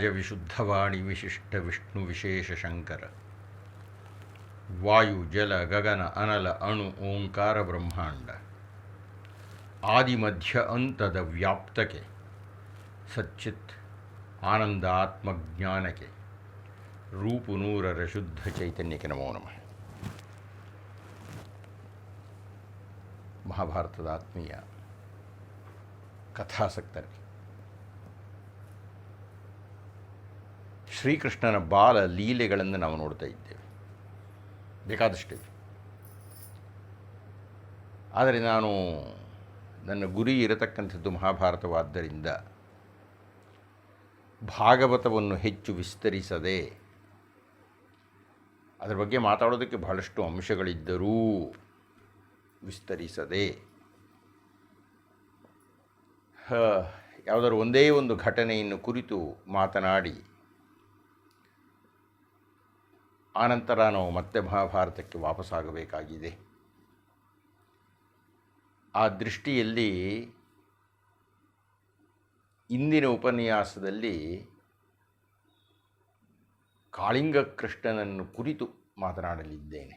ರಾಜವಿಶುದ್ಧವಾಣಿ ವಿಶಿಷ್ಟ ವಿಷ್ಣು ವಿಶೇಷ ಶಂಕರ ವಾಯು ಜಲ ಗಗನ ಅನಲ ಅಣು ಓಂಕಾರ ಬ್ರಹ್ಮಾಂಡ ಆದಿಮಧ್ಯ ಅಂತದ ವ್ಯಾಪ್ತಕ್ಕೆ ಸಚ್ಚಿತ್ ಆನಂದ ಆತ್ಮಜ್ಞಾನಕ್ಕೆ ರೂಪು ನೂರರ ಶುದ್ಧ ಚೈತನ್ಯಕ್ಕೆ ನಮೋ ನಮಃ. ಮಹಾಭಾರತದ ಆತ್ಮೀಯ ಕಥಾಸಕ್ತರಿಗೆ ಶ್ರೀಕೃಷ್ಣನ ಬಾಲ ಲೀಲೆಗಳನ್ನು ನಾವು ನೋಡ್ತಾ ಇದ್ದೇವೆ, ಬೇಕಾದಷ್ಟಿವೆ. ಆದರೆ ನನ್ನ ಗುರಿ ಇರತಕ್ಕಂಥದ್ದು ಮಹಾಭಾರತವಾದ್ದರಿಂದ ಭಾಗವತವನ್ನು ಹೆಚ್ಚು ವಿಸ್ತರಿಸದೆ, ಅದರ ಬಗ್ಗೆ ಮಾತಾಡೋದಕ್ಕೆ ಬಹಳಷ್ಟು ಅಂಶಗಳಿದ್ದರೂ ವಿಸ್ತರಿಸದೆ ಯಾವುದಾದ್ರು ಒಂದೇ ಒಂದು ಘಟನೆಯನ್ನು ಕುರಿತು ಮಾತನಾಡಿ ಆನಂತರ ನಾವು ಮತ್ತೆ ಮಹಾಭಾರತಕ್ಕೆ ವಾಪಸ್ಸಾಗಬೇಕಾಗಿದೆ. ಆ ದೃಷ್ಟಿಯಲ್ಲಿ ಇಂದಿನ ಉಪನ್ಯಾಸದಲ್ಲಿ ಕಾಳಿಂಗ ಕೃಷ್ಣನನ್ನು ಕುರಿತು ಮಾತನಾಡಲಿದ್ದೇನೆ.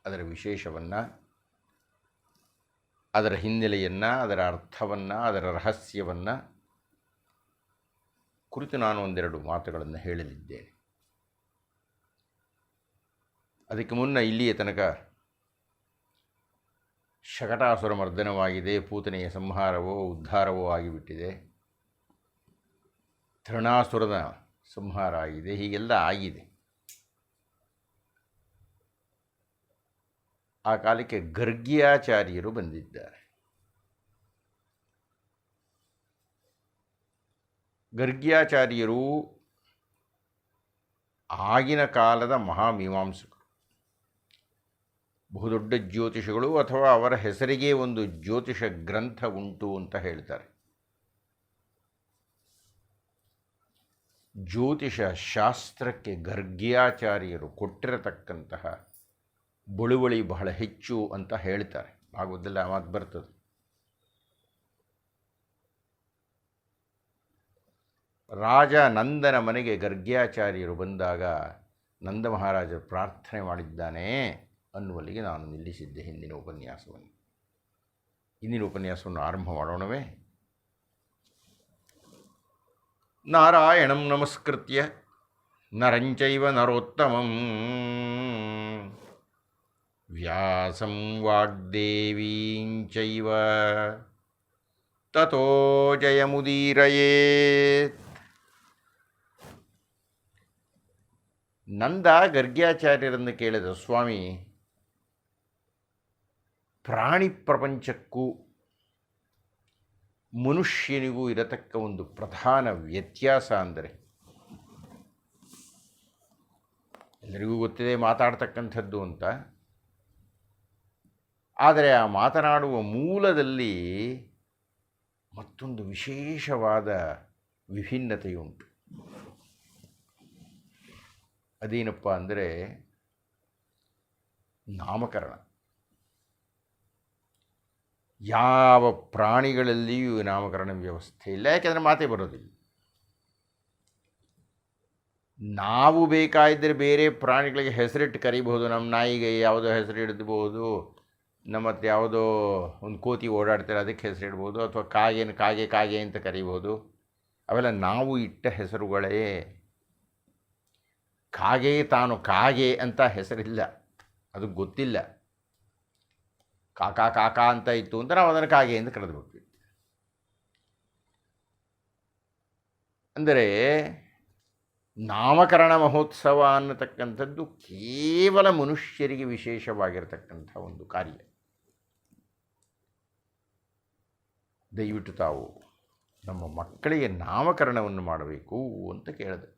ಅದರ ವಿಶೇಷವನ್ನು, ಅದರ ಹಿನ್ನೆಲೆಯನ್ನು, ಅದರ ಅರ್ಥವನ್ನು, ಅದರ ರಹಸ್ಯವನ್ನು ಕುರಿತು ನಾನು ಒಂದೆರಡು ಮಾತುಗಳನ್ನು ಹೇಳಲಿದ್ದೇನೆ. ಅದಕ್ಕೆ ಮುನ್ನ ಇಲ್ಲಿಯ ತನಕ ಶಕಟಾಸುರ ಮರ್ದನವಾಗಿದೆ, ಪೂತನೆಯ ಸಂಹಾರವೋ ಉದ್ಧಾರವೋ ಆಗಿಬಿಟ್ಟಿದೆ, ತೃಣಾಸುರನ ಸಂಹಾರ ಆಗಿದೆ, ಹೀಗೆಲ್ಲ ಆಗಿದೆ. ಆ ಕಾಲಕ್ಕೆ ಗರ್ಗ್ಯಾಚಾರ್ಯರು ಬಂದಿದ್ದಾರೆ. ಗರ್ಗ್ಯಾಚಾರ್ಯರು ಆಗಿನ ಕಾಲದ ಮಹಾಮೀಮಾಂಸಕರು, ಬಹುದೊಡ್ಡ ಜ್ಯೋತಿಷಗಳು, ಅಥವಾ ಅವರ ಹೆಸರಿಗೆ ಒಂದು ಜ್ಯೋತಿಷ ಗ್ರಂಥ ಉಂಟು ಅಂತ ಹೇಳ್ತಾರೆ. ಜ್ಯೋತಿಷ ಶಾಸ್ತ್ರಕ್ಕೆ ಗರ್ಗ್ಯಾಚಾರ್ಯರು ಕೊಟ್ಟಿರತಕ್ಕಂತಹ ಬಳುವಳಿ ಬಹಳ ಹೆಚ್ಚು ಅಂತ ಹೇಳ್ತಾರೆ. ಆಗೋದೆಲ್ಲ ಮಾತು ಬರ್ತದೆ. ರಾಜ ನಂದನ ಮನೆಗೆ ಗರ್ಗ್ಯಾಚಾರ್ಯರು ಬಂದಾಗ ನಂದ ಮಹಾರಾಜರು ಪ್ರಾರ್ಥನೆ ಮಾಡಿದ್ದಾನೆ ಅನ್ನುವಲ್ಲಿಗೆ ನಾನು ನಿಲ್ಲಿಸಿದ್ದೆ ಹಿಂದಿನ ಉಪನ್ಯಾಸವನ್ನು ಆರಂಭ ಮಾಡೋಣವೇ? ನಾರಾಯಣಂ ನಮಸ್ಕೃತ್ಯ ನರಂಚೈವ ನರೋತ್ತಮಂ ವ್ಯಾಸಂ ವಾಗ್ದೇವೀಂಚೈವ ತತೋ ಜಯಮುದೀರಯೇತ್. ನಂದ ಗರ್ಗ್ಯಾಚಾರ್ಯರನ್ನು ಕೇಳಿದ, ಸ್ವಾಮಿ, ಪ್ರಾಣಿ ಪ್ರಪಂಚಕ್ಕೂ ಮನುಷ್ಯನಿಗೂ ಇರತಕ್ಕ ಒಂದು ಪ್ರಧಾನ ವ್ಯತ್ಯಾಸ ಅಂದರೆ, ಎಲ್ಲರಿಗೂ ಗೊತ್ತಿದೆ ಮಾತಾಡ್ತಕ್ಕಂಥದ್ದು ಅಂತ, ಆದರೆ ಆ ಮಾತನಾಡುವ ಮೂಲದಲ್ಲಿ ಮತ್ತೊಂದು ವಿಶೇಷವಾದ ವಿಭಿನ್ನತೆಯುಂಟು. ಅದೇನಪ್ಪ ಅಂದರೆ ನಾಮಕರಣ. ಯಾವ ಪ್ರಾಣಿಗಳಲ್ಲಿಯೂ ನಾಮಕರಣ ವ್ಯವಸ್ಥೆ ಇಲ್ಲ, ಯಾಕೆಂದರೆ ಮಾತೇ ಬರೋದಿಲ್ಲ. ನಾವು ಬೇಕಾಯಿದ್ದರೆ ಬೇರೆ ಪ್ರಾಣಿಗಳಿಗೆ ಹೆಸರಿಟ್ಟು ಕರೀಬಹುದು. ನಮ್ಮ ನಾಯಿಗೆ ಯಾವುದೋ ಹೆಸರು ಇಡಬಹುದು, ನಮ್ಮತ್ತೆ ಯಾವುದೋ ಒಂದು ಕೋತಿ ಓಡಾಡ್ತಾರೆ ಅದಕ್ಕೆ ಹೆಸರಿಡ್ಬೋದು, ಅಥವಾ ಕಾಗೆ ಅಂತ ಕರೀಬೋದು. ಅವೆಲ್ಲ ನಾವು ಇಟ್ಟ ಹೆಸರುಗಳೇ. ಕಾಗೆ ತಾನು ಕಾಗೆ ಅಂತ ಹೆಸರಿಲ್ಲ, ಅದು ಗೊತ್ತಿಲ್ಲ. ಕಾಕ ಅಂತ ಇತ್ತು ಅಂತ ನಾವು ಅದನ್ನು ಕಾಗೆ ಅಂತ ಕರೆದುಬಿಟ್ವಿ. ಅಂದರೆ ನಾಮಕರಣ ಮಹೋತ್ಸವ ಅನ್ನತಕ್ಕಂಥದ್ದು ಕೇವಲ ಮನುಷ್ಯರಿಗೆ ವಿಶೇಷವಾಗಿರತಕ್ಕಂಥ ಒಂದು ಕಾರ್ಯ. ದಯವಿಟ್ಟು ತಾವು ನಮ್ಮ ಮಕ್ಕಳಿಗೆ ನಾಮಕರಣವನ್ನು ಮಾಡಬೇಕು ಅಂತ ಕೇಳಿದೆ.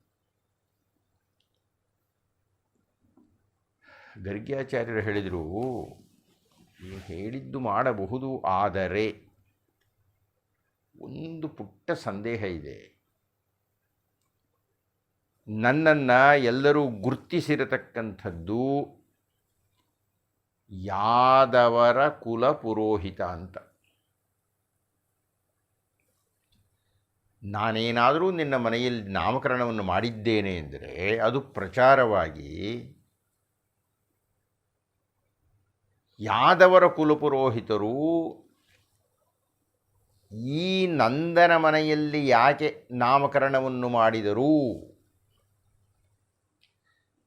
ಗರ್ಗ್ಯಾಚಾರ್ಯರು ಹೇಳಿದರು, ನೀವು ಹೇಳಿದ್ದು ಮಾಡಬಹುದು, ಆದರೆ ಒಂದು ಪುಟ್ಟ ಸಂದೇಹ ಇದೆ. ನನ್ನನ್ನು ಎಲ್ಲರೂ ಗುರ್ತಿಸಿರತಕ್ಕಂಥದ್ದು ಯಾದವರ ಕುಲ ಪುರೋಹಿತ ಅಂತ. ನಾನೇನಾದರೂ ನಿನ್ನ ಮನೆಯಲ್ಲಿ ನಾಮಕರಣವನ್ನು ಮಾಡಿದ್ದೇನೆ ಎಂದರೆ ಅದು ಪ್ರಚಾರವಾಗಿ ಯಾದವರ ಕುಲಪುರೋಹಿತರು ಈ ನಂದನ ಮನೆಯಲ್ಲಿ ಯಾಕೆ ನಾಮಕರಣವನ್ನು ಮಾಡಿದರು,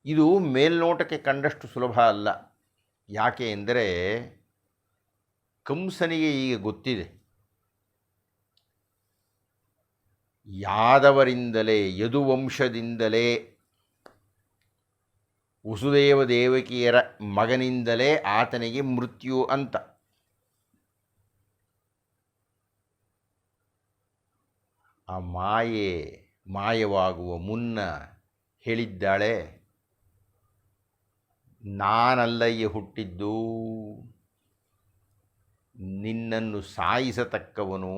ಇದು ಮೇಲ್ನೋಟಕ್ಕೆ ಕಂಡಷ್ಟು ಸುಲಭ ಅಲ್ಲ. ಯಾಕೆ ಎಂದರೆ ಕಂಸನಿಗೆ ಈಗ ಗೊತ್ತಿದೆ, ಯಾದವರಿಂದಲೇ ಯದುವಂಶದಿಂದಲೇ ವಸುದೇವ ದೇವಕಿಯರ ಮಗನಿಂದಲೇ ಆತನಿಗೆ ಮೃತ್ಯು ಅಂತ. ಆ ಮಾಯವಾಗುವ ಮುನ್ನ ಹೇಳಿದ್ದಾಳೆ, ನಾನಲ್ಲಯ್ಯ ಹುಟ್ಟಿದ್ದು, ನಿನ್ನನ್ನು ಸಾಯಿಸತಕ್ಕವನು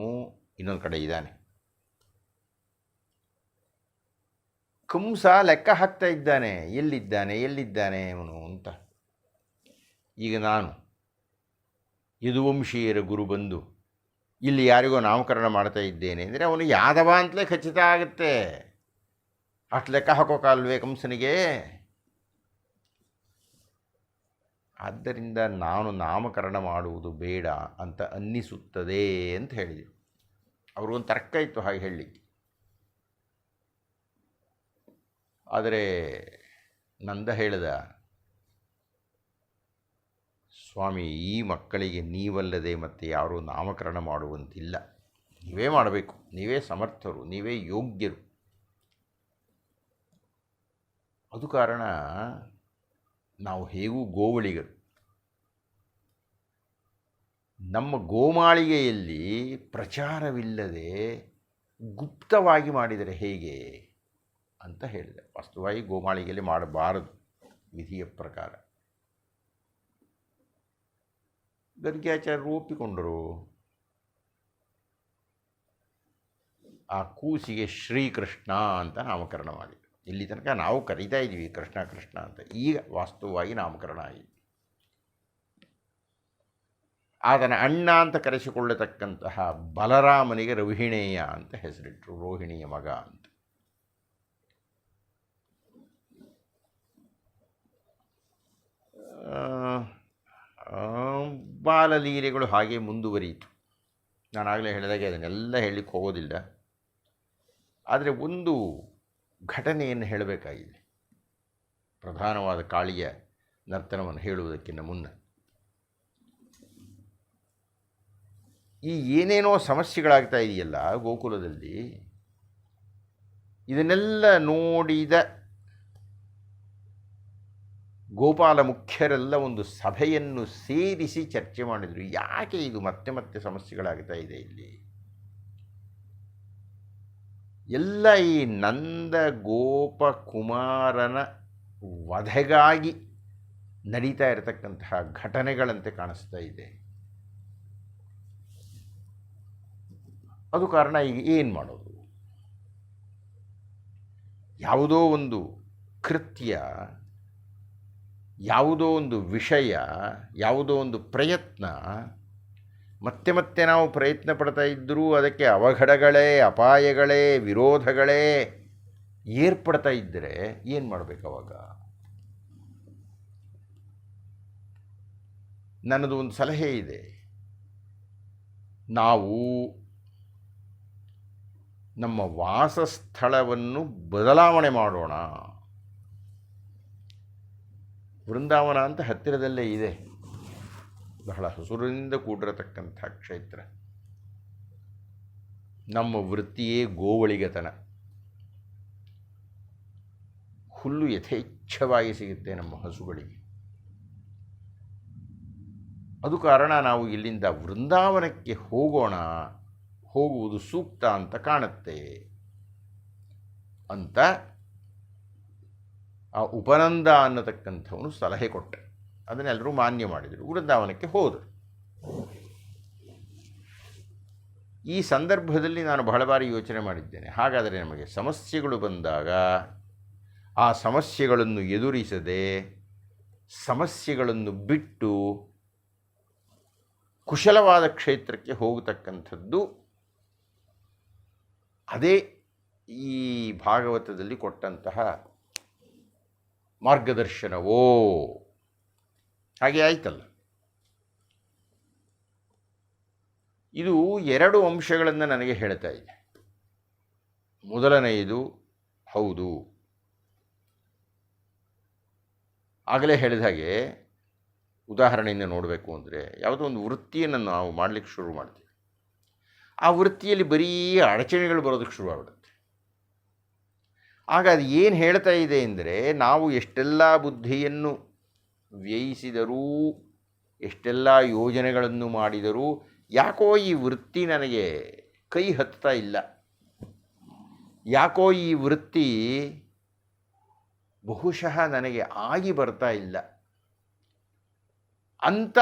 ಇನ್ನೊಂದು ಕಡೆ ಇದ್ದಾನೆ. ಕಂಸ ಲೆಕ್ಕ ಹಾಕ್ತಾ ಇದ್ದಾನೆ, ಎಲ್ಲಿದ್ದಾನೆ ಅವನು ಅಂತ. ಈಗ ನಾನು ಯದುವಂಶೀಯರ ಗುರು ಬಂದು ಇಲ್ಲಿ ಯಾರಿಗೋ ನಾಮಕರಣ ಮಾಡ್ತಾ ಇದ್ದೇನೆ ಅಂದರೆ ಅವನು ಯಾದವ ಅಂತಲೇ ಖಚಿತ ಆಗುತ್ತೆ. ಅಷ್ಟು ಲೆಕ್ಕ ಹಾಕೋಕ್ಕಾಲ್ವೇ ಕಂಸನಿಗೆ? ಆದ್ದರಿಂದ ನಾನು ನಾಮಕರಣ ಮಾಡುವುದು ಬೇಡ ಅಂತ ಅನ್ನಿಸುತ್ತದೆ ಅಂತ ಹೇಳಿದರು. ಅವ್ರಿಗೊಂದು ತರ್ಕ ಇತ್ತು ಹಾಗೆ ಹೇಳಲಿಕ್ಕೆ. ಆದರೆ ನಂದ ಹೇಳಿದ, ಸ್ವಾಮಿ, ಈ ಮಕ್ಕಳಿಗೆ ನೀವಲ್ಲದೆ ಮತ್ತೆ ಯಾರೂ ನಾಮಕರಣ ಮಾಡುವಂತಿಲ್ಲ, ನೀವೇ ಮಾಡಬೇಕು, ನೀವೇ ಸಮರ್ಥರು, ನೀವೇ ಯೋಗ್ಯರು. ಅದು ಕಾರಣ ನಾವು ಹೇಗೂ ಗೋವಳಿಗರು. ನಮ್ಮ ಗೋಮಾಳಿಗೆಯಲ್ಲಿ ಪ್ರಚಾರವಿಲ್ಲದೆ ಗುಪ್ತವಾಗಿ ಮಾಡಿದರೆ ಹೇಗೆ ಅಂತ ಹೇಳಿದೆ. ವಾಸ್ತವವಾಗಿ ಗೋಮಾಳಿಗೆಯಲ್ಲಿ ಮಾಡಬಾರದು ವಿಧಿಯ ಪ್ರಕಾರ. ಗರ್ಗ್ಯಾಚಾರ್ಯರು ಒಪ್ಪಿಕೊಂಡರು. ಆ ಕೂಸಿಗೆ ಶ್ರೀಕೃಷ್ಣ ಅಂತ ನಾಮಕರಣ ಮಾಡಿದರು. ಇಲ್ಲಿ ತನಕ ನಾವು ಕರೀತಾ ಇದ್ದೀವಿ ಕೃಷ್ಣ ಕೃಷ್ಣ ಅಂತ, ಈಗ ವಾಸ್ತವವಾಗಿ ನಾಮಕರಣ ಆಗಿದೆ. ಆತನ ಅಣ್ಣ ಅಂತ ಕರೆಸಿಕೊಳ್ಳತಕ್ಕಂತಹ ಬಲರಾಮನಿಗೆ ರೋಹಿಣೇಯ ಅಂತ ಹೆಸರಿಟ್ಟರು, ರೋಹಿಣಿಯ ಮಗ ಅಂತ. ಬಾಲಲೀಲೆಗಳು ಹಾಗೆ ಮುಂದುವರಿಯಿತು. ನಾನಾಗಲೇ ಹೇಳಿದಾಗೆ ಅದನ್ನೆಲ್ಲ ಹೇಳಲಿಕ್ಕೆ ಹೋಗೋದಿಲ್ಲ. ಆದರೆ ಒಂದು ಘಟನೆಯನ್ನು ಹೇಳಬೇಕಾಗಿದೆ ಪ್ರಧಾನವಾದ ಕಾಳಿಯ ನರ್ತನವನ್ನು ಹೇಳುವುದಕ್ಕಿಂತ ಮುನ್ನ. ಈ ಏನೇನೋ ಸಮಸ್ಯೆಗಳಾಗ್ತಾ ಇದೆಯಲ್ಲ ಗೋಕುಲದಲ್ಲಿ, ಇದನ್ನೆಲ್ಲ ನೋಡಿದ ಗೋಪಾಲ ಮುಖ್ಯರೆಲ್ಲ ಒಂದು ಸಭೆಯನ್ನು ಸೇರಿಸಿ ಚರ್ಚೆ ಮಾಡಿದರು. ಯಾಕೆ ಇದು ಮತ್ತೆ ಮತ್ತೆ ಸಮಸ್ಯೆಗಳಾಗ್ತಾ ಇದೆ ಇಲ್ಲಿ? ಎಲ್ಲ ಈ ನಂದ ಗೋಪಕುಮಾರನ ವಧೆಗಾಗಿ ನಡೀತಾ ಇರತಕ್ಕಂತಹ ಘಟನೆಗಳಂತೆ ಕಾಣಿಸ್ತಾ ಇದೆ. ಅದು ಕಾರಣ ಈಗ ಏನು ಮಾಡೋದು? ಯಾವುದೋ ಒಂದು ಕೃತ್ಯ, ಯಾವುದೋ ಒಂದು ವಿಷಯ, ಯಾವುದೋ ಒಂದು ಪ್ರಯತ್ನ ಮತ್ತೆ ಮತ್ತೆ ನಾವು ಪ್ರಯತ್ನ ಪಡ್ತಾ ಇದ್ದರೂ ಅದಕ್ಕೆ ಅವಘಡಗಳೇ, ಅಪಾಯಗಳೇ, ವಿರೋಧಗಳೇ ಏರ್ಪಡ್ತಾ ಇದ್ದರೆ ಏನು ಮಾಡಬೇಕು ಅವಾಗ? ನನ್ನದು ಒಂದು ಸಲಹೆ ಇದೆ. ನಾವು ನಮ್ಮ ವಾಸಸ್ಥಳವನ್ನು ಬದಲಾವಣೆ ಮಾಡೋಣ. ವೃಂದಾವನ ಅಂತ ಹತ್ತಿರದಲ್ಲೇ ಇದೆ, ಬಹಳ ಹಸುರಿನಿಂದ ಕೂಡಿರತಕ್ಕಂಥ ಕ್ಷೇತ್ರ. ನಮ್ಮ ವೃತ್ತಿಯೇ ಗೋವಳಿಗತನ. ಹುಲ್ಲು ಯಥೇಚ್ಛವಾಗಿ ಸಿಗುತ್ತೆ ನಮ್ಮ ಹಸುಗಳಿಗೆ. ಅದು ಕಾರಣ ನಾವು ಇಲ್ಲಿಂದ ವೃಂದಾವನಕ್ಕೆ ಹೋಗುವುದು ಸೂಕ್ತ ಅಂತ ಕಾಣುತ್ತೆ ಅಂತ ಆ ಉಪನಂದ ಅನ್ನತಕ್ಕಂಥವನು ಸಲಹೆ ಕೊಟ್ಟ. ಅದನ್ನೆಲ್ಲರೂ ಮಾನ್ಯ ಮಾಡಿದರು, ವೃಂದಾವನಕ್ಕೆ ಹೋದರು. ಈ ಸಂದರ್ಭದಲ್ಲಿ ನಾನು ಬಹಳ ಬಾರಿ ಯೋಚನೆ ಮಾಡಿದ್ದೇನೆ, ಹಾಗಾದರೆ ನಮಗೆ ಸಮಸ್ಯೆಗಳು ಬಂದಾಗ ಆ ಸಮಸ್ಯೆಗಳನ್ನು ಎದುರಿಸದೆ, ಸಮಸ್ಯೆಗಳನ್ನು ಬಿಟ್ಟು ಕುಶಲವಾದ ಕ್ಷೇತ್ರಕ್ಕೆ ಹೋಗತಕ್ಕಂಥದ್ದು ಅದೇ ಈ ಭಾಗವತದಲ್ಲಿ ಕೊಟ್ಟಂತಹ ಮಾರ್ಗದರ್ಶನವೋ. ಹಾಗೆ ಆಯ್ತಲ್ಲ. ಇದು ಎರಡು ಅಂಶಗಳನ್ನು ನನಗೆ ಹೇಳ್ತಾ ಇದೆ. ಮೊದಲನೆಯದು, ಹೌದು, ಆಗಲೇ ಹೇಳಿದ ಹಾಗೆ ಉದಾಹರಣೆಯಿಂದ ನೋಡಬೇಕು ಅಂದರೆ, ಯಾವುದೋ ಒಂದು ವೃತ್ತಿಯನ್ನು ನಾವು ಮಾಡಲಿಕ್ಕೆ ಶುರು ಮಾಡ್ತೀವಿ. ಆ ವೃತ್ತಿಯಲ್ಲಿ ಬರೀ ಅಡಚಣೆಗಳು ಬರೋದಕ್ಕೆ ಶುರುವಾಗ್ಬಿಡುತ್ತೆ. ಆಗ ಅದು ಏನು ಹೇಳ್ತಾ ಇದೆ ಅಂದರೆ, ನಾವು ಎಷ್ಟೆಲ್ಲ ಬುದ್ಧಿಯನ್ನು ವ್ಯಯಿಸಿದರೂ, ಎಷ್ಟೆಲ್ಲ ಯೋಜನೆಗಳನ್ನು ಮಾಡಿದರೂ ಯಾಕೋ ಈ ವೃತ್ತಿ ನನಗೆ ಕೈ ಹತ್ತಾ ಇಲ್ಲ, ಯಾಕೋ ಈ ವೃತ್ತಿ ಬಹುಶಃ ನನಗೆ ಆಗಿ ಬರ್ತಾ ಇಲ್ಲ ಅಂತ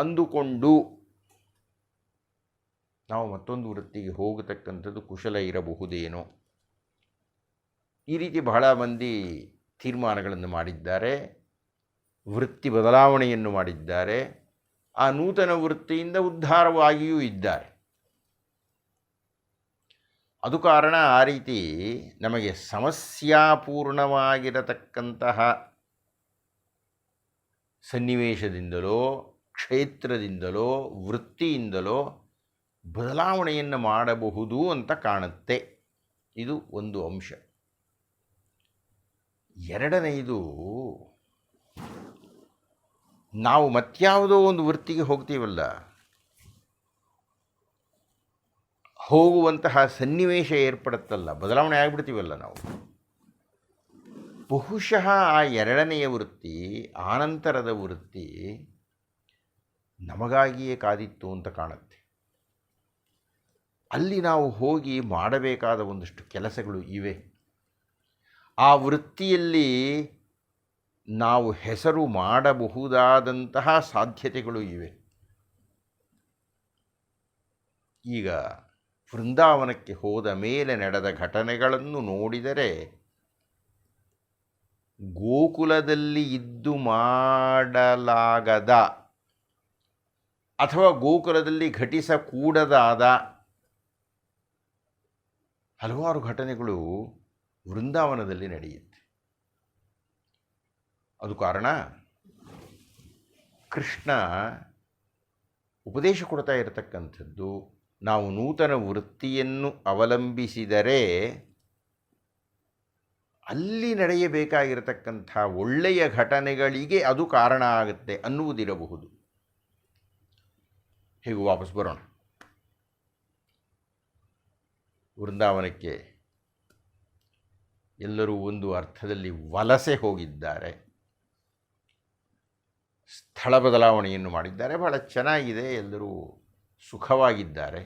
ಅಂದುಕೊಂಡು ನಾವು ಮತ್ತೊಂದು ವೃತ್ತಿಗೆ ಹೋಗತಕ್ಕಂಥದ್ದು ಕುಶಲ ಇರಬಹುದೇನೋ. ಈ ರೀತಿ ಬಹಳ ಮಂದಿ ತೀರ್ಮಾನಗಳನ್ನು ಮಾಡಿದ್ದಾರೆ, ವೃತ್ತಿ ಬದಲಾವಣೆಯನ್ನು ಮಾಡಿದ್ದಾರೆ, ಆ ನೂತನ ವೃತ್ತಿಯಿಂದ ಉದ್ಧಾರವಾಗಿಯೂ ಇದ್ದಾರೆ. ಅದು ಕಾರಣ ಆ ರೀತಿ ನಮಗೆ ಸಮಸ್ಯಾಪೂರ್ಣವಾಗಿರತಕ್ಕಂತಹ ಸನ್ನಿವೇಶದಿಂದಲೋ, ಕ್ಷೇತ್ರದಿಂದಲೋ, ವೃತ್ತಿಯಿಂದಲೋ ಬದಲಾವಣೆಯನ್ನು ಮಾಡಬಹುದು ಅಂತ ಕಾಣುತ್ತೆ. ಇದು ಒಂದು ಅಂಶ. ಎರಡನೆಯದು, ನಾವು ಮತ್ಯಾವುದೋ ಒಂದು ವೃತ್ತಿಗೆ ಹೋಗ್ತೀವಲ್ಲ, ಹೋಗುವಂತಹ ಸನ್ನಿವೇಶ ಏರ್ಪಡುತ್ತಲ್ಲ, ಬದಲಾವಣೆ ಆಗಿಬಿಡ್ತೀವಲ್ಲ ನಾವು, ಬಹುಶಃ ಆ ಎರಡನೆಯ ವೃತ್ತಿ, ಆನಂತರದ ವೃತ್ತಿ ನಮಗಾಗಿಯೇ ಕಾದಿತ್ತು ಅಂತ ಕಾಣುತ್ತೆ. ಅಲ್ಲಿ ನಾವು ಹೋಗಿ ಮಾಡಬೇಕಾದ ಒಂದಷ್ಟು ಕೆಲಸಗಳು ಇವೆ. ಆ ವೃತ್ತಿಯಲ್ಲಿ ನಾವು ಹೆಸರು ಮಾಡಬಹುದಾದಂತಹ ಸಾಧ್ಯತೆಗಳು ಇವೆ. ಈಗ ವೃಂದಾವನಕ್ಕೆ ಹೋದ ಮೇಲೆ ನಡೆದ ಘಟನೆಗಳನ್ನು ನೋಡಿದರೆ, ಗೋಕುಲದಲ್ಲಿ ಇದ್ದು ಮಾಡಲಾಗದ ಅಥವಾ ಗೋಕುಲದಲ್ಲಿ ಘಟಿಸಕೂಡದಾದ ಹಲವಾರು ಘಟನೆಗಳು ವೃಂದಾವನದಲ್ಲಿ ನಡೆಯುತ್ತೆ. ಅದು ಕಾರಣ ಕೃಷ್ಣ ಉಪದೇಶ ಕೊಡ್ತಾ ಇರತಕ್ಕಂಥದ್ದು, ನಾವು ನೂತನ ವೃತ್ತಿಯನ್ನು ಅವಲಂಬಿಸಿದರೆ ಅಲ್ಲಿ ನಡೆಯಬೇಕಾಗಿರತಕ್ಕಂಥ ಒಳ್ಳೆಯ ಘಟನೆಗಳಿಗೆ ಅದು ಕಾರಣ ಆಗುತ್ತೆ ಅನ್ನುವುದಿರಬಹುದು. ಹೀಗೂ ವಾಪಸ್ ಬರೋಣ. ವೃಂದಾವನಕ್ಕೆ ಎಲ್ಲರೂ ಒಂದು ಅರ್ಥದಲ್ಲಿ ವಲಸೆ ಹೋಗಿದ್ದಾರೆ, ಸ್ಥಳ ಬದಲಾವಣೆಯನ್ನು ಮಾಡಿದ್ದಾರೆ, ಬಹಳ ಚೆನ್ನಾಗಿದೆ, ಎಲ್ಲರೂ ಸುಖವಾಗಿದ್ದಾರೆ.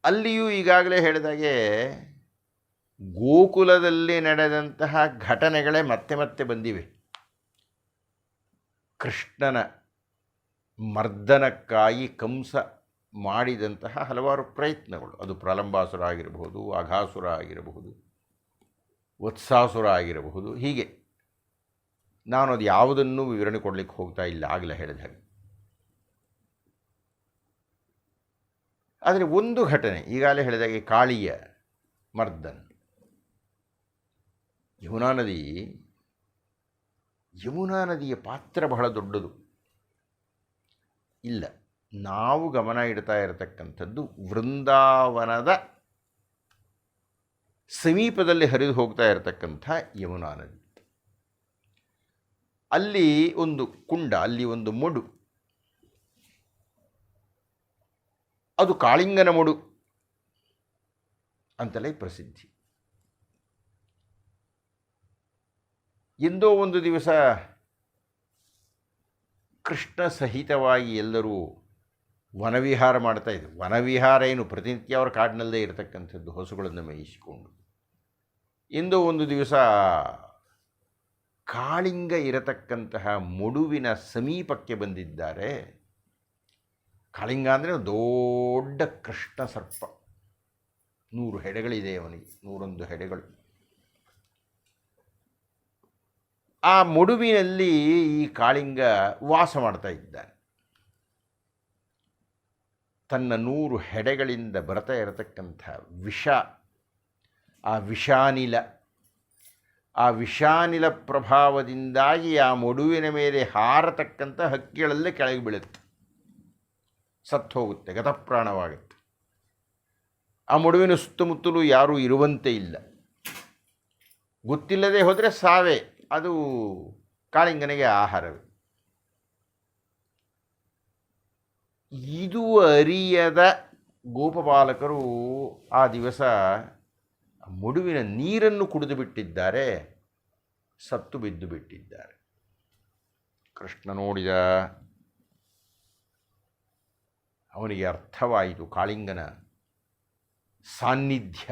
ಅಲ್ಲಿಯೂ ಈಗಾಗಲೇ ಹೇಳಿದಾಗೆ ಗೋಕುಲದಲ್ಲಿ ನಡೆದಂತಹ ಘಟನೆಗಳೇ ಮತ್ತೆ ಮತ್ತೆ ಬಂದಿವೆ. ಕೃಷ್ಣನ ಮರ್ದನಕ್ಕಾಗಿ ಕಂಸ ಮಾಡಿದಂತಹ ಹಲವಾರು ಪ್ರಯತ್ನಗಳು, ಅದು ಪ್ರಲಂಬಾಸುರ ಆಗಿರಬಹುದು, ಅಘಾಸುರ ಆಗಿರಬಹುದು, ವತ್ಸಾಸುರ ಆಗಿರಬಹುದು. ಹೀಗೆ ನಾನು ಅದು ಯಾವುದನ್ನೂ ವಿವರಣೆ ಕೊಡಲಿಕ್ಕೆ ಹೋಗ್ತಾ ಇಲ್ಲ, ಆಗಲೇ ಹೇಳಿದ ಹಾಗೆ. ಆದರೆ ಒಂದು ಘಟನೆ, ಈಗಾಗಲೇ ಹೇಳಿದಾಗೆ ಕಾಳಿಯ ಮರ್ದನ್, ಯಮುನಾ ನದಿಯ ಪಾತ್ರ ಬಹಳ ದೊಡ್ಡದು. ಇಲ್ಲ, ನಾವು ಗಮನ ಇಡ್ತಾ ಇರತಕ್ಕಂಥದ್ದು ವೃಂದಾವನದ ಸಮೀಪದಲ್ಲಿ ಹರಿದು ಹೋಗ್ತಾ ಇರತಕ್ಕಂಥ ಯಮುನಾ ನದಿ. ಅಲ್ಲಿ ಒಂದು ಕುಂಡ, ಅಲ್ಲಿ ಒಂದು ಮಡು, ಅದು ಕಾಳಿಂಗನ ಮಡು ಅಂತಲೇ ಪ್ರಸಿದ್ಧಿ. ಎಂದೋ ಒಂದು ದಿವಸ ಕೃಷ್ಣ ಸಹಿತವಾಗಿ ಎಲ್ಲರೂ ವನವಿಹಾರ ಮಾಡ್ತಾ ಇದ್ದರು. ವನವಿಹಾರ ಏನು, ಪ್ರತಿನಿತ್ಯ ಅವರ ಕಾಡಿನಲ್ಲೇ ಇರತಕ್ಕಂಥದ್ದು, ಹಸುಗಳನ್ನು ಮೇಯಿಸಿಕೊಂಡು. ಎಂದೋ ಒಂದು ದಿವಸ ಕಾಳಿಂಗ ಇರತಕ್ಕಂತಹ ಮಡುವಿನ ಸಮೀಪಕ್ಕೆ ಬಂದಿದ್ದಾರೆ. ಕಾಳಿಂಗ ಅಂದರೆ ದೊಡ್ಡ ಕೃಷ್ಣ ಸರ್ಪ, 100 ಹೆಡೆಗಳಿದೆ ಅವನಿಗೆ, 101 ಹೆಡೆಗಳು. ಆ ಮಡುವಿನಲ್ಲಿ ಈ ಕಾಳಿಂಗ ವಾಸ ಮಾಡ್ತಾ ಇದ್ದಾನೆ. ತನ್ನ 100 ಹೆಡೆಗಳಿಂದ ಬರ್ತಾ ಇರತಕ್ಕಂಥ ವಿಷ, ಆ ವಿಷಾನಿಲ ಪ್ರಭಾವದಿಂದಾಗಿ ಆ ಮಡುವಿನ ಮೇಲೆ ಹಾರತಕ್ಕಂಥ ಹಕ್ಕಿಗಳಲ್ಲೇ ಕೆಳಗೆ ಬೀಳುತ್ತೆ, ಸತ್ತು ಹೋಗುತ್ತೆ, ಗತಪ್ರಾಣವಾಗುತ್ತೆ. ಆ ಮಡುವಿನ ಸುತ್ತಮುತ್ತಲೂ ಯಾರೂ ಇರುವಂತೆ ಇಲ್ಲ. ಗೊತ್ತಿಲ್ಲದೆ ಹೋದರೆ ಸಾವೇ, ಅದು ಕಾಳಿಂಗನಿಗೆ ಆಹಾರವೇ. ಇದು ಅರಿಯದ ಗೋಪಬಾಲಕರು ಆ ದಿವಸ ಮಡುವಿನ ನೀರನ್ನು ಕುಡಿದು ಬಿಟ್ಟಿದ್ದಾರೆ, ಸತ್ತು ಬಿದ್ದು ಬಿಟ್ಟಿದ್ದಾರೆ. ಕೃಷ್ಣ ನೋಡಿದ, ಅವನಿಗೆ ಅರ್ಥವಾಯಿತು ಕಾಳಿಂಗನ ಸಾನ್ನಿಧ್ಯ,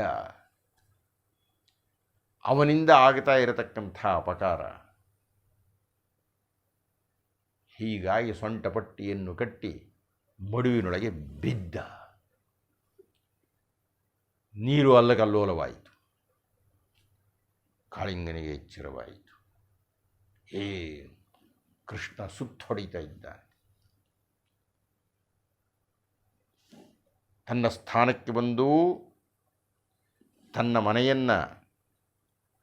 ಅವನಿಂದ ಆಗ್ತಾ ಇರತಕ್ಕಂಥ ಅಪಕಾರ. ಹೀಗಾಗಿ ಸೊಂಟಪಟ್ಟಿಯನ್ನು ಕಟ್ಟಿ ಮಡುವಿನೊಳಗೆ ಬಿದ್ದ. ನೀರು ಅಲ್ಲಕಲ್ಲೋಲವಾಯಿತು. ಕಾಳಿಂಗನಿಗೆ ಎಚ್ಚರವಾಯಿತು. ಕೃಷ್ಣ ಸುತ್ತೊಡಿತಾ ಇದ್ದಾನೆ. ತನ್ನ ಸ್ಥಾನಕ್ಕೆ ಬಂದು ತನ್ನ ಮನೆಯನ್ನು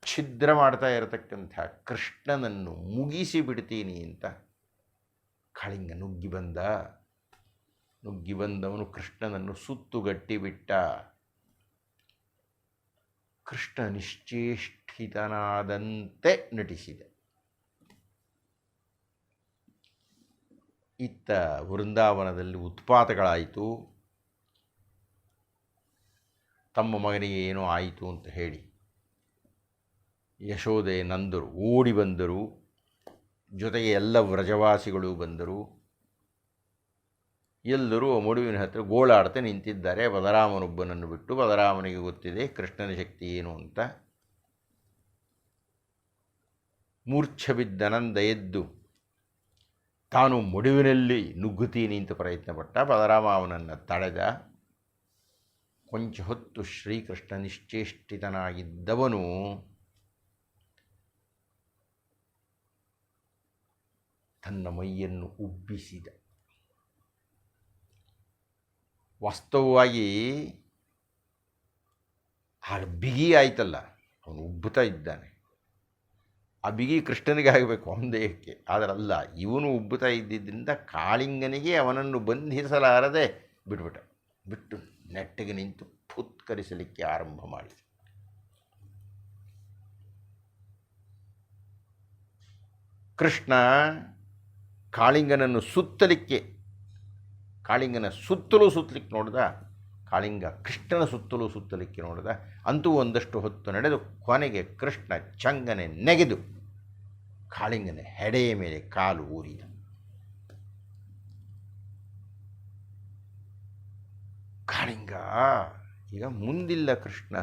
ಛಿದ್ರ ಮಾಡ್ತಾ ಇರತಕ್ಕಂಥ ಕೃಷ್ಣನನ್ನು ಮುಗಿಸಿ ಬಿಡ್ತೀನಿ ಅಂತ ಕಾಳಿಂಗ ನುಗ್ಗಿ ಬಂದವನು ಕೃಷ್ಣನನ್ನು ಸುತ್ತುಗಟ್ಟಿಬಿಟ್ಟ. ಕೃಷ್ಣ ನಿಶ್ಚೇಷ್ಟಿತನಾದಂತೆ ನಟಿಸಿದ. ಇತ್ತ ವೃಂದಾವನದಲ್ಲಿ ಉತ್ಪಾತಗಳಾಯಿತು. ತಮ್ಮ ಮಗನಿಗೆ ಏನೋ ಆಯಿತು ಅಂತ ಹೇಳಿ ಯಶೋದೆ ನಂದರು ಓಡಿ ಬಂದರು. ಜೊತೆಗೆ ಎಲ್ಲ ವ್ರಜವಾಸಿಗಳು ಬಂದರು. ಎಲ್ಲರೂ ಮಡುವಿನ ಹತ್ತಿರ ಗೋಳಾಡ್ತಾ ನಿಂತಿದ್ದಾರೆ, ಬಲರಾಮನೊಬ್ಬನನ್ನು ಬಿಟ್ಟು. ಬಲರಾಮನಿಗೆ ಗೊತ್ತಿದೆ ಕೃಷ್ಣನ ಶಕ್ತಿ ಏನು ಅಂತ. ಮೂರ್ಛೆ ಬಿದ್ದ ನಂದ ಎದ್ದು ತಾನು ಮಡುವಿನಲ್ಲಿ ನುಗ್ಗುತ್ತೀನಿ ಅಂತ ಪ್ರಯತ್ನಪಟ್ಟ. ಬಲರಾಮ ಅವನನ್ನು ತಡೆದ. ಕೊಂಚ ಹೊತ್ತು ಶ್ರೀಕೃಷ್ಣ ನಿಶ್ಚೇಷ್ಟಿತನಾಗಿದ್ದವನು ತನ್ನ ಮೈಯನ್ನು ಉಬ್ಬಿಸಿದ. ವಾಸ್ತವವಾಗಿ ಆಗ ಬಿಗಿ ಆಯ್ತಲ್ಲ, ಅವನು ಉಬ್ಬುತ್ತಾ ಇದ್ದಾನೆ. ಆ ಬಿಗಿ ಕೃಷ್ಣನಿಗೆ ಆಗಬೇಕು ಅವನ ದೇಹಕ್ಕೆ, ಆದರಲ್ಲ, ಇವನು ಉಬ್ಬುತ್ತಾ ಇದ್ದಿದ್ದರಿಂದ ಕಾಳಿಂಗನಿಗೆ ಅವನನ್ನು ಬಂಧಿಸಲಾರದೆ ಬಿಟ್ಟು ನೆಟ್ಟಿಗೆ ನಿಂತು ಫುತ್ಕರಿಸಲಿಕ್ಕೆ ಆರಂಭ ಮಾಡಿದ. ಕೃಷ್ಣ ಕಾಳಿಂಗನನ್ನು ಕಾಳಿಂಗನ ಸುತ್ತಲಿಕ್ಕೆ ನೋಡಿದ. ಕಾಳಿಂಗ ಕೃಷ್ಣನ ಸುತ್ತಲಿಕ್ಕೆ ನೋಡಿದ. ಅಂತೂ ಒಂದಷ್ಟು ಹೊತ್ತು ನಡೆದು ಕೊನೆಗೆ ಕೃಷ್ಣ ಚಂಗನೆ ನೆಗೆದು ಕಾಳಿಂಗನ ಹೆಡೆಯ ಮೇಲೆ ಕಾಲು ಊರಿದ. ಕಾಳಿಂಗ ಈಗ ಮುಂದಿಲ್ಲ, ಕೃಷ್ಣ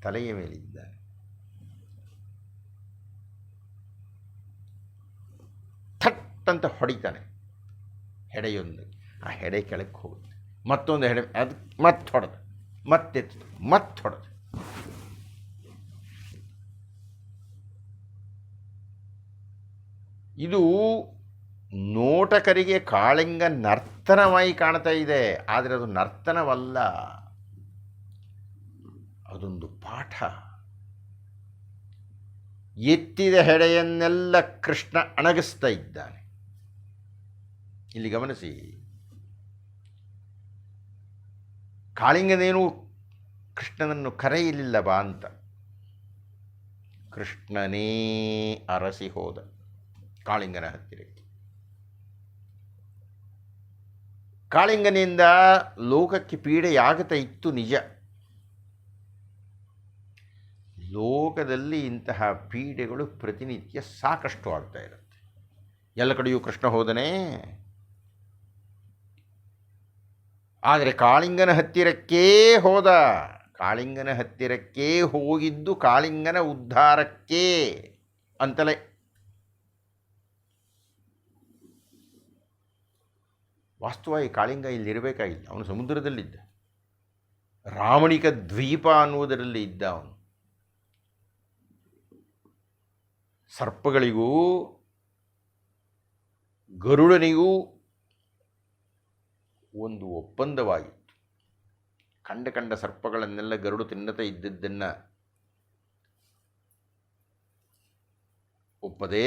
ತಲೆಯ ಮೇಲಿದ್ದಾನೆ. ಥಟ್ ಅಂತ ಹೊಡಿತಾನೆ ಹೆಡೆಯೊಂದು. ಆ ಹೆಡೆ ಕೆಳಕ್ಕೆ ಹೋಗುತ್ತೆ. ಮತ್ತೊಂದು ಹೆಡೆ, ಅದು ಮತ್ತೆ ಹೊಡೆದು, ಮತ್ತೆತ್ತು, ಮತ್ತೆ ಹೊಡೆದು. ಇದು ನೋಟಕರಿಗೆ ಕಾಳಿಂಗ ನರ್ತನವಾಗಿ ಕಾಣ್ತಾ ಇದೆ, ಆದರೆ ಅದು ನರ್ತನವಲ್ಲ, ಅದೊಂದು ಪಾಠ. ಎತ್ತಿದ ಹೆಡೆಯನ್ನೆಲ್ಲ ಕೃಷ್ಣ ಅಣಗಿಸ್ತಾ ಇದ್ದಾನೆ. ಇಲ್ಲಿ ಗಮನಿಸಿ, ಕಾಳಿಂಗನೇನು ಕೃಷ್ಣನನ್ನು ಕರೆಯಲಿಲ್ಲ ಬಾ ಅಂತ. ಕೃಷ್ಣನೇ ಅರಸಿ ಹೋದ ಕಾಳಿಂಗನ ಹತ್ತಿರಕ್ಕೆ. ಕಾಳಿಂಗನಿಂದ ಲೋಕಕ್ಕೆ ಪೀಡೆಯಾಗುತ್ತಾ ಇತ್ತು ನಿಜ. ಲೋಕದಲ್ಲಿ ಇಂತಹ ಪೀಡೆಗಳು ಪ್ರತಿನಿತ್ಯ ಸಾಕಷ್ಟು ಆಗ್ತಾ ಇರುತ್ತೆ. ಎಲ್ಲ ಕಡೆಯೂ ಕೃಷ್ಣ ಹೋದನೇ. ಆದರೆ ಕಾಳಿಂಗನ ಹತ್ತಿರಕ್ಕೇ ಹೋದ. ಕಾಳಿಂಗನ ಹತ್ತಿರಕ್ಕೇ ಹೋಗಿದ್ದು ಕಾಳಿಂಗನ ಉದ್ಧಾರಕ್ಕೆ ಅಂತಲೇ. ವಾಸ್ತವವಾಗಿ ಕಾಳಿಂಗ ಇಲ್ಲಿರಬೇಕಾಗಿಲ್ಲ, ಅವನು ಸಮುದ್ರದಲ್ಲಿದ್ದ. ರಾಮಣಿಕ ದ್ವೀಪ ಅನ್ನುವುದರಲ್ಲಿ ಇದ್ದ ಅವನು. ಸರ್ಪಗಳಿಗೂ ಗರುಡನಿಗೂ ಒಂದು ಒಪ್ಪಂದವಾಗಿತ್ತು. ಕಂಡ ಸರ್ಪಗಳನ್ನೆಲ್ಲ ಗರುಡು ತಿನ್ನತಾ ಇದ್ದದ್ದನ್ನು ಒಪ್ಪದೇ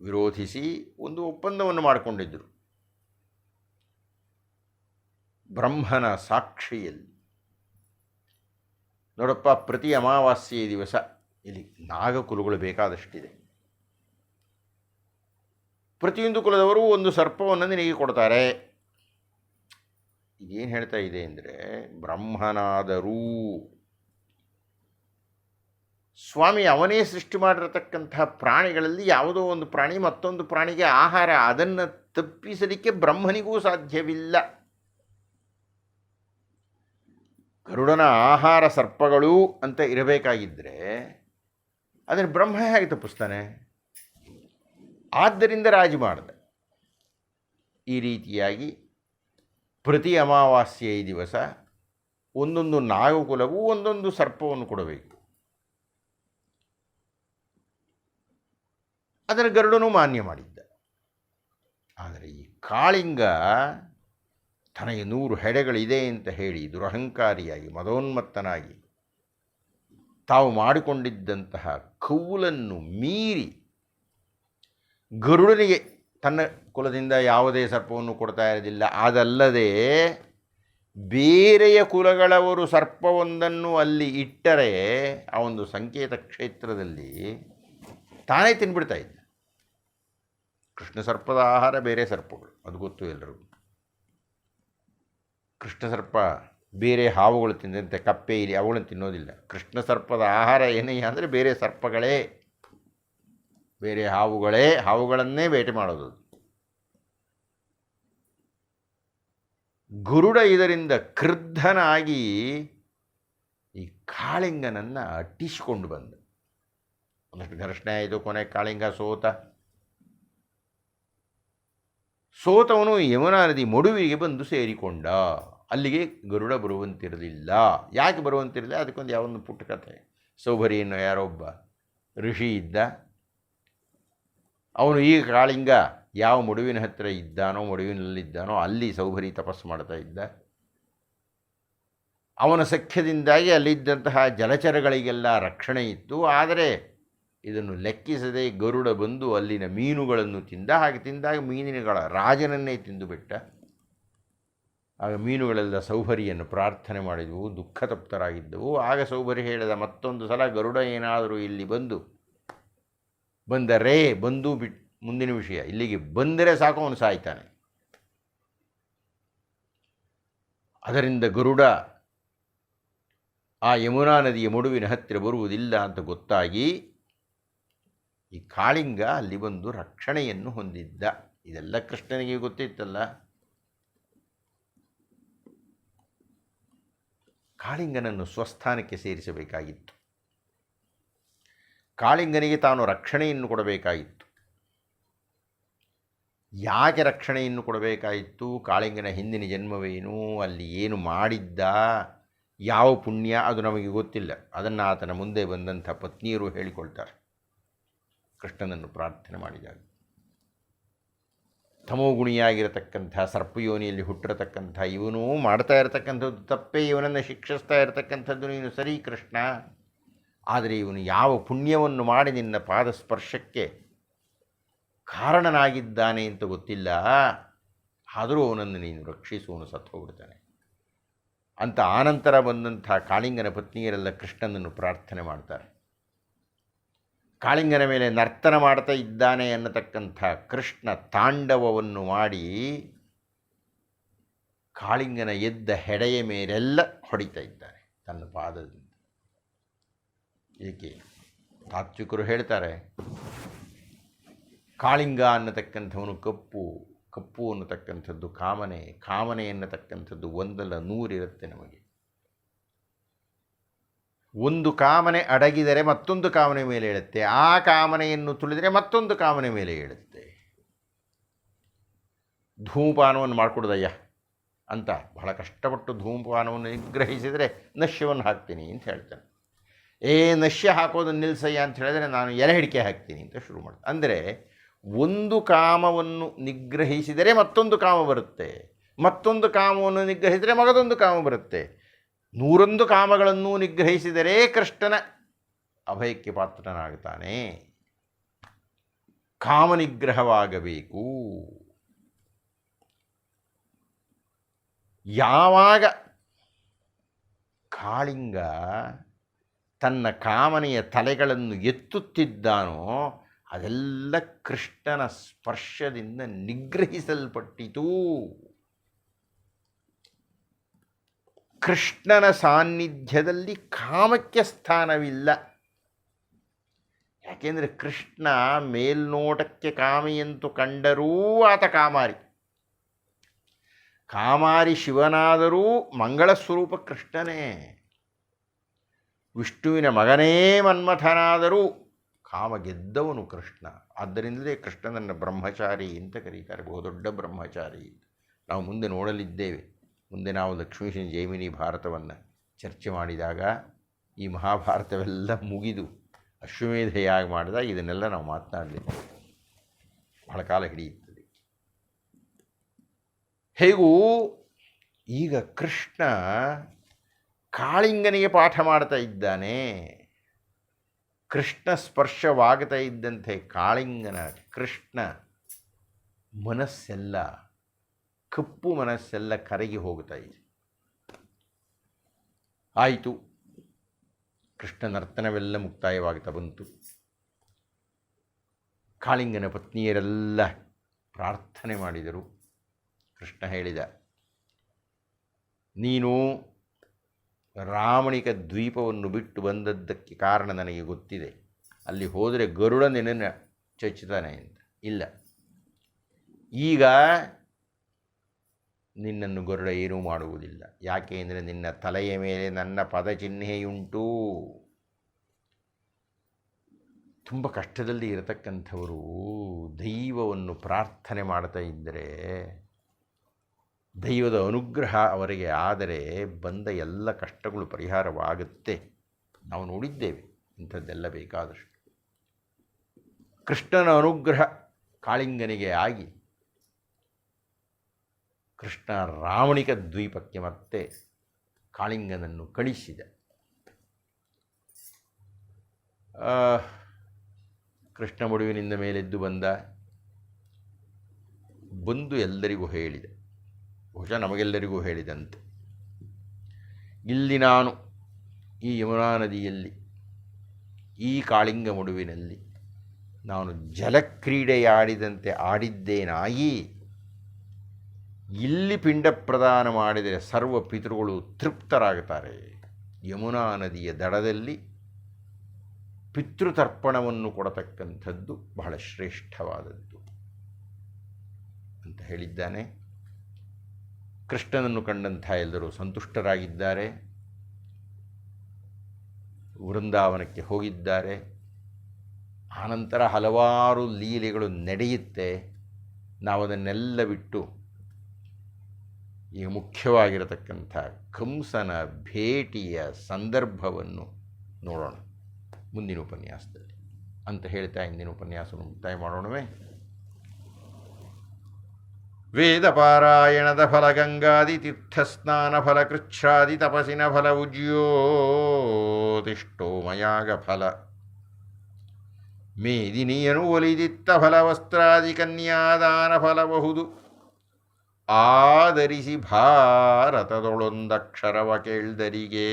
ವಿರೋಧಿಸಿ ಒಂದು ಒಪ್ಪಂದವನ್ನು ಮಾಡಿಕೊಂಡಿದ್ದರು ಬ್ರಹ್ಮನ ಸಾಕ್ಷಿಯಲ್ಲಿ. ನೋಡಪ್ಪ, ಪ್ರತಿ ಅಮಾವಾಸ್ಯೆಯ ದಿವಸ ಇಲ್ಲಿ ನಾಗಕುಲಗಳು ಬೇಕಾದಷ್ಟಿದೆ. ಪ್ರತಿಯೊಂದು ಕುಲದವರು ಒಂದು ಸರ್ಪವನ್ನು ನಿನಗೆ ಕೊಡ್ತಾರೆ. ಇದೇನು ಹೇಳ್ತಾ ಇದೆ ಅಂದರೆ, ಬ್ರಹ್ಮನಾದರೂ ಸ್ವಾಮಿ ಅವನೇ ಸೃಷ್ಟಿ ಮಾಡಿರತಕ್ಕಂತಹ ಪ್ರಾಣಿಗಳಲ್ಲಿ ಯಾವುದೋ ಒಂದು ಪ್ರಾಣಿ ಮತ್ತೊಂದು ಪ್ರಾಣಿಗೆ ಆಹಾರ, ಅದನ್ನು ತಪ್ಪಿಸಲಿಕ್ಕೆ ಬ್ರಹ್ಮನಿಗೂ ಸಾಧ್ಯವಿಲ್ಲ. ಗರುಡನ ಆಹಾರ ಸರ್ಪಗಳು ಅಂತ ಇರಬೇಕಾಗಿದ್ದರೆ ಅದನ್ನು ಬ್ರಹ್ಮ ಹೇಗೆ ತಪ್ಪಿಸ್ತಾನೆ? ಆದ್ದರಿಂದ ರಾಜಿ ಮಾಡಿದೆ. ಈ ರೀತಿಯಾಗಿ ಪ್ರತಿ ಅಮಾವಾಸ್ಯೆಯ ದಿವಸ ಒಂದೊಂದು ನಾಗಕುಲವು ಒಂದೊಂದು ಸರ್ಪವನ್ನು ಕೊಡಬೇಕು. ಅದನ್ನು ಗರುಡನು ಮಾನ್ಯ ಮಾಡಿದ್ದ. ಆದರೆ ಈ ಕಾಳಿಂಗ ತನಗೆ 100 ಹೆಡೆಗಳಿದೆ ಅಂತ ಹೇಳಿ ದುರಹಂಕಾರಿಯಾಗಿ ಮದೋನ್ಮತ್ತನಾಗಿ ತಾವು ಮಾಡಿಕೊಂಡಿದ್ದಂತಹ ಕೌಲನ್ನು ಮೀರಿ ಗರುಡನಿಗೆ ತನ್ನ ಕುಲದಿಂದ ಯಾವುದೇ ಸರ್ಪವನ್ನು ಕೊಡ್ತಾ ಇರೋದಿಲ್ಲ. ಅದಲ್ಲದೆ ಬೇರೆಯ ಕುಲಗಳವರು ಸರ್ಪವೊಂದನ್ನು ಅಲ್ಲಿ ಇಟ್ಟರೆ ಆ ಒಂದು ಸಂಕೇತ ಕ್ಷೇತ್ರದಲ್ಲಿ ತಾನೇ ತಿನ್ಬಿಡ್ತಾ ಇದ್ದ. ಕೃಷ್ಣ ಸರ್ಪದ ಆಹಾರ ಬೇರೆ ಸರ್ಪಗಳು, ಅದು ಗೊತ್ತು ಎಲ್ಲರಿಗೂ. ಕೃಷ್ಣ ಸರ್ಪ ಬೇರೆ ಹಾವುಗಳು ತಿಂದಂತೆ ಕಪ್ಪೆ ಇಲ್ಲಿ ಅವುಗಳನ್ನು ತಿನ್ನೋದಿಲ್ಲ. ಕೃಷ್ಣ ಸರ್ಪದ ಆಹಾರ ಏನಯ್ಯ ಅಂದರೆ ಬೇರೆ ಸರ್ಪಗಳೇ, ಬೇರೆ ಹಾವುಗಳನ್ನೇ ಬೇಟೆ ಮಾಡೋದು. ಗರುಡ ಇದರಿಂದ ಕ್ರುದ್ಧನಾಗಿ ಈ ಕಾಳಿಂಗನನ್ನು ಅಟ್ಟಿಸಿಕೊಂಡು ಬಂದ. ಒಂದಷ್ಟು ಘರ್ಷಣೆ ಆಯಿತು. ಕೊನೆ ಕಾಳಿಂಗ ಸೋತವನು ಯಮುನಾ ನದಿ ಮಡುವಿಗೆ ಬಂದು ಸೇರಿಕೊಂಡ. ಅಲ್ಲಿಗೆ ಗರುಡ ಬರುವಂತಿರಲಿಲ್ಲ. ಯಾಕೆ ಬರುವಂತಿರಲಿಲ್ಲ? ಅದಕ್ಕೊಂದು ಯಾವೊಂದು ಪುಟ್ಟ ಕಥೆ. ಸೌಭರಿ ಅನ್ನೋ ಯಾರೋ ಒಬ್ಬ ಋಷಿ ಇದ್ದ. ಅವನು ಈಗ ಕಾಳಿಂಗ ಯಾವ ಮಡುವಿನ ಹತ್ತಿರ ಇದ್ದಾನೋ, ಮಡುವಿನಲ್ಲಿದ್ದಾನೋ ಅಲ್ಲಿ ಸೌಭರಿ ತಪಸ್ಸು ಮಾಡ್ತಾ ಇದ್ದ. ಅವನ ಸಖ್ಯದಿಂದಾಗಿ ಅಲ್ಲಿದ್ದಂತಹ ಜಲಚರಗಳಿಗೆಲ್ಲ ರಕ್ಷಣೆ ಇತ್ತು. ಆದರೆ ಇದನ್ನು ಲೆಕ್ಕಿಸದೆ ಗರುಡ ಬಂದು ಅಲ್ಲಿನ ಮೀನುಗಳನ್ನು ತಿಂದ. ಹಾಗೆ ತಿಂದಾಗ ಮೀನಿನಗಳ ರಾಜನನ್ನೇ ತಿಂದುಬಿಟ್ಟ. ಆಗ ಮೀನುಗಳೆಲ್ಲ ಸೌಭರಿಯನ್ನು ಪ್ರಾರ್ಥನೆ ಮಾಡಿದವು, ದುಃಖ ತಪ್ತರಾಗಿದ್ದವು. ಆಗ ಸೌಭರಿ ಹೇಳಿದ, ಮತ್ತೊಂದು ಸಲ ಗರುಡ ಏನಾದರೂ ಇಲ್ಲಿ ಬಂದರೆ ಮುಂದಿನ ವಿಷಯ, ಇಲ್ಲಿಗೆ ಬಂದರೆ ಸಾಕು ಅವನು ಸಾಯ್ತಾನೆ. ಅದರಿಂದ ಗರುಡ ಆ ಯಮುನಾ ನದಿಯ ಮಡುವಿನ ಹತ್ತಿರ ಬರುವುದಿಲ್ಲ ಅಂತ ಗೊತ್ತಾಗಿ ಈ ಕಾಳಿಂಗ ಅಲ್ಲಿ ಬಂದು ರಕ್ಷಣೆಯನ್ನು ಹೊಂದಿದ್ದ. ಇದೆಲ್ಲ ಕೃಷ್ಣನಿಗೆ ಗೊತ್ತಿತ್ತಲ್ಲ. ಕಾಳಿಂಗನನ್ನು ಸ್ವಸ್ಥಾನಕ್ಕೆ ಸೇರಿಸಬೇಕಾಗಿತ್ತು. ಕಾಳಿಂಗನಿಗೆ ತಾನು ರಕ್ಷಣೆಯನ್ನು ಕೊಡಬೇಕಾಗಿತ್ತು. ಯಾಕೆ ರಕ್ಷಣೆಯನ್ನು ಕೊಡಬೇಕಾಯಿತು? ಕಾಳಿಂಗನ ಹಿಂದಿನ ಜನ್ಮವೇನು, ಅಲ್ಲಿ ಏನು ಮಾಡಿದ್ದ, ಯಾವ ಪುಣ್ಯ, ಅದು ನಮಗೆ ಗೊತ್ತಿಲ್ಲ. ಅದನ್ನು ಆತನ ಮುಂದೆ ಬಂದಂಥ ಪತ್ನಿಯರು ಹೇಳಿಕೊಳ್ತಾರೆ. ಕೃಷ್ಣನನ್ನು ಪ್ರಾರ್ಥನೆ ಮಾಡಿದಾಗ ತಮೋಗುಣಿಯಾಗಿರತಕ್ಕಂಥ ಸರ್ಪಯೋನಿಯಲ್ಲಿ ಹುಟ್ಟಿರತಕ್ಕಂಥ ಇವನು ಮಾಡ್ತಾ ಇರತಕ್ಕಂಥದ್ದು ತಪ್ಪೇ, ಇವನನ್ನು ಶಿಕ್ಷಿಸ್ತಾ ಇರತಕ್ಕಂಥದ್ದು ನೀನು ಸರಿ ಕೃಷ್ಣ. ಆದರೆ ಇವನು ಯಾವ ಪುಣ್ಯವನ್ನು ಮಾಡಿ ನಿನ್ನ ಪಾದ ಸ್ಪರ್ಶಕ್ಕೆ ಕಾರಣನಾಗಿದ್ದಾನೆ ಅಂತ ಗೊತ್ತಿಲ್ಲ. ಆದರೂ ಅವನನ್ನು ನೀನು ರಕ್ಷಿಸುವನು, ಸತ್ತು ಹೋಗ್ಬಿಡ್ತಾನೆ ಅಂತ. ಆನಂತರ ಬಂದಂಥ ಕಾಳಿಂಗನ ಪತ್ನಿಯರೆಲ್ಲ ಕೃಷ್ಣನನ್ನು ಪ್ರಾರ್ಥನೆ ಮಾಡ್ತಾರೆ. ಕಾಳಿಂಗನ ಮೇಲೆ ನರ್ತನ ಮಾಡ್ತಾ ಇದ್ದಾನೆ ಅನ್ನತಕ್ಕಂಥ ಕೃಷ್ಣ ತಾಂಡವವನ್ನು ಮಾಡಿ ಕಾಳಿಂಗನ ಎದ್ದ ಹೆಡೆಯ ಮೇಲೆಲ್ಲ ಹೊಡಿತಾ ಇದ್ದಾನೆ ತನ್ನ ಪಾದದಿಂದ. ಏಕೆ? ತಾತ್ವಿಕರು ಹೇಳ್ತಾರೆ, ಕಾಳಿಂಗ ಅನ್ನತಕ್ಕಂಥವನು ಕಪ್ಪು ಅನ್ನತಕ್ಕಂಥದ್ದು ಕಾಮನೆ ಅನ್ನತಕ್ಕಂಥದ್ದು ಒಂದಲ್ಲ 100 ಇರುತ್ತೆ ನಮಗೆ. ಒಂದು ಕಾಮನೆ ಅಡಗಿದರೆ ಮತ್ತೊಂದು ಕಾಮನೆ ಮೇಲೆ ಏಳುತ್ತೆ, ಆ ಕಾಮನೆಯನ್ನು ತುಳಿದರೆ ಮತ್ತೊಂದು ಕಾಮನೆ ಮೇಲೆ ಏಳುತ್ತೆ. ಧೂಮಪಾನವನ್ನು ಮಾಡಿಕೊಡ್ದಯ್ಯ ಅಂತ ಬಹಳ ಕಷ್ಟಪಟ್ಟು ಧೂಮಪಾನವನ್ನು ನಿಗ್ರಹಿಸಿದರೆ ನಶ್ಯವನ್ನು ಹಾಕ್ತೀನಿ ಅಂತ ಹೇಳ್ತಾನೆ. ನಶ್ಯ ಹಾಕೋದನ್ನು ನಿಲ್ಲಿಸಯ್ಯ ಅಂತ ಹೇಳಿದ್ರೆ ನಾನು ಎಲೆ ಹಿಡಿಕೆ ಹಾಕ್ತೀನಿ ಅಂತ ಶುರು ಮಾಡ್ತಾನೆ. ಅಂದರೆ ಒಂದು ಕಾಮವನ್ನು ನಿಗ್ರಹಿಸಿದರೆ ಮತ್ತೊಂದು ಕಾಮ ಬರುತ್ತೆ, ಮತ್ತೊಂದು ಕಾಮವನ್ನು ನಿಗ್ರಹಿಸಿದರೆ ಮಗದೊಂದು ಕಾಮ ಬರುತ್ತೆ. 101 ಕಾಮಗಳನ್ನು ನಿಗ್ರಹಿಸಿದರೆ ಕೃಷ್ಣನ ಅಭಯಕ್ಕೆ ಪಾತ್ರನಾಗ್ತಾನೆ. ಕಾಮನಿಗ್ರಹವಾಗಬೇಕು. ಯಾವಾಗ ಕಾಳಿಂಗ ತನ್ನ ಕಾಮನೆಯ ತಲೆಗಳನ್ನು ಎತ್ತುತ್ತಿದ್ದಾನೋ ಅದೆಲ್ಲ ಕೃಷ್ಣನ ಸ್ಪರ್ಶದಿಂದ ನಿಗ್ರಹಿಸಲ್ಪಟ್ಟಿತು. ಕೃಷ್ಣನ ಸಾನ್ನಿಧ್ಯದಲ್ಲಿ ಕಾಮಕ್ಕೆ ಸ್ಥಾನವಿಲ್ಲ. ಯಾಕೆಂದರೆ ಕೃಷ್ಣ ಮೇಲ್ನೋಟಕ್ಕೆ ಕಾಮಿಯಂತೂ ಕಂಡರೂ ಆತ ಕಾಮಾರಿ. ಕಾಮಾರಿ ಶಿವನಾದರೂ ಮಂಗಳ ಸ್ವರೂಪ ಕೃಷ್ಣನೇ. ವಿಷ್ಣುವಿನ ಮಗನೇ ಮನ್ಮಥನಾದರೂ ಕಾಮ ಗೆದ್ದವನು ಕೃಷ್ಣ. ಆದ್ದರಿಂದಲೇ ಕೃಷ್ಣನನ್ನು ಬ್ರಹ್ಮಚಾರಿ ಅಂತ ಕರೀತಾರೆ, ಬಹುದೊಡ್ಡ ಬ್ರಹ್ಮಚಾರಿ. ನಾವು ಮುಂದೆ ನೋಡಲಿದ್ದೇವೆ. ಮುಂದೆ ನಾವು ಲಕ್ಷ್ಮೀ ಜೈಮಿನಿ ಭಾರತವನ್ನು ಚರ್ಚೆ ಮಾಡಿದಾಗ ಈ ಮಹಾಭಾರತವೆಲ್ಲ ಮುಗಿದು ಅಶ್ವಮೇಧಯಾಗ ಮಾಡಿದಾಗ ಇದನ್ನೆಲ್ಲ ನಾವು ಮಾತನಾಡಲಿದ್ದೇವೆ. ಬಹಳ ಕಾಲ ಹಿಡಿಯುತ್ತದೆ. ಹೇಗೂ ಈಗ ಕೃಷ್ಣ ಕಾಳಿಂಗನಿಗೆ ಪಾಠ ಮಾಡ್ತಾ ಇದ್ದಾನೆ. ಕೃಷ್ಣ ಸ್ಪರ್ಶವಾಗ್ತಾ ಇದ್ದಂತೆ ಕಾಳಿಂಗನ ಕೃಷ್ಣ ಮನಸ್ಸೆಲ್ಲ, ಕಪ್ಪು ಮನಸ್ಸೆಲ್ಲ ಕರಗಿ ಹೋಗ್ತಾ ಇದೆ. ಆಯಿತು, ಕೃಷ್ಣ ನರ್ತನವೆಲ್ಲ ಮುಕ್ತಾಯವಾಗ್ತಾ ಬಂತು. ಕಾಳಿಂಗನ ಪತ್ನಿಯರೆಲ್ಲ ಪ್ರಾರ್ಥನೆ ಮಾಡಿದರು. ಕೃಷ್ಣ ಹೇಳಿದ, ನೀನು ರಾಮಣಿಕ ದ್ವೀಪವನ್ನು ಬಿಟ್ಟು ಬಂದದ್ದಕ್ಕೆ ಕಾರಣ ನನಗೆ ಗೊತ್ತಿದೆ. ಅಲ್ಲಿ ಹೋದರೆ ಗರುಡ ನಿನ್ನನ್ನು ಚಚ್ಚುತ್ತಾನೆ ಅಂತ. ಇಲ್ಲ, ಈಗ ನಿನ್ನನ್ನು ಗರುಡ ಏನೂ ಮಾಡುವುದಿಲ್ಲ. ಯಾಕೆ ಅಂದರೆ ನಿನ್ನ ತಲೆಯ ಮೇಲೆ ನನ್ನ ಪದಚಿಹ್ನೆಯುಂಟು. ತುಂಬ ಕಷ್ಟದಲ್ಲಿ ಇರತಕ್ಕಂಥವರು ದೈವವನ್ನು ಪ್ರಾರ್ಥನೆ ಮಾಡ್ತಾ ಇದ್ದರೆ ದೈವದ ಅನುಗ್ರಹ ಅವರಿಗೆ ಆದರೆ ಬಂದ ಎಲ್ಲ ಕಷ್ಟಗಳು ಪರಿಹಾರವಾಗುತ್ತೆ. ನಾವು ನೋಡಿದ್ದೇವೆ ಇಂಥದ್ದೆಲ್ಲ ಬೇಕಾದಷ್ಟು. ಕೃಷ್ಣನ ಅನುಗ್ರಹ ಕಾಳಿಂಗನಿಗೆ ಆಗಿ ಕೃಷ್ಣ ರಾವಣಿಕ ದ್ವೀಪಕ್ಕೆ ಮತ್ತೆ ಕಾಳಿಂಗನನ್ನು ಕಳಿಸಿದ. ಕೃಷ್ಣ ಮಡುವಿನಿಂದ ಮೇಲೆದ್ದು ಬಂದು ಎಲ್ಲರಿಗೂ ಹೇಳಿದ, ಬಹುಶಃ ನಮಗೆಲ್ಲರಿಗೂ ಹೇಳಿದಂತೆ, ಇಲ್ಲಿ ನಾನು ಈ ಯಮುನಾ ನದಿಯಲ್ಲಿ ಈ ಕಾಳಿಂಗ ಮಡುವಿನಲ್ಲಿ ನಾನು ಜಲಕ್ರೀಡೆಯಾಡಿದಂತೆ ಆಡಿದ್ದೇನಾಗಿ ಇಲ್ಲಿ ಪಿಂಡ ಪ್ರದಾನ ಮಾಡಿದರೆ ಸರ್ವ ಪಿತೃಗಳು ತೃಪ್ತರಾಗುತ್ತಾರೆ. ಯಮುನಾ ನದಿಯ ದಡದಲ್ಲಿ ಪಿತೃತರ್ಪಣವನ್ನು ಕೊಡತಕ್ಕಂಥದ್ದು ಬಹಳ ಶ್ರೇಷ್ಠವಾದದ್ದು ಅಂತ ಹೇಳಿದ್ದಾನೆ. ಕೃಷ್ಣನನ್ನು ಕಂಡಂಥ ಎಲ್ಲರೂ ಸಂತುಷ್ಟರಾಗಿದ್ದಾರೆ. ವೃಂದಾವನಕ್ಕೆ ಹೋಗಿದ್ದಾರೆ. ಆನಂತರ ಹಲವಾರು ಲೀಲೆಗಳು ನಡೆಯುತ್ತೆ. ನಾವು ಅದನ್ನೆಲ್ಲ ಬಿಟ್ಟು ಈಗ ಮುಖ್ಯವಾಗಿರತಕ್ಕಂಥ ಕಂಸನ ಭೇಟಿಯ ಸಂದರ್ಭವನ್ನು ನೋಡೋಣ ಮುಂದಿನ ಉಪನ್ಯಾಸದಲ್ಲಿ ಅಂತ ಹೇಳ್ತಾ ಇಂದಿನ ಉಪನ್ಯಾಸವನ್ನು ಮುಕ್ತಾಯ ಮಾಡೋಣವೇ. ವೇದಪಾರಾಯಣದ ಫಲ, ಗಂಗಾದಿ ತೀರ್ಥಸ್ನಾನ ಫಲ, ಕೃಚ್ಛ್ರಾದಿ ತಪಸಿನ ಫಲ, ಉಜ್ಯೋತಿಷ್ಠೋಮಯಾಗ ಫಲ, ಮೇದಿನಿಯನು ಒಲಿದಿತ್ತ ಫಲ, ವಸ್ತ್ರಾದಿ ಕನ್ಯಾದಾನ ಫಲಬಹುದು. ಆದರಿಸಿ ಭಾರತದೊಳೊಂದಕ್ಷರವ ಕೇಳ್ದರಿಗೆ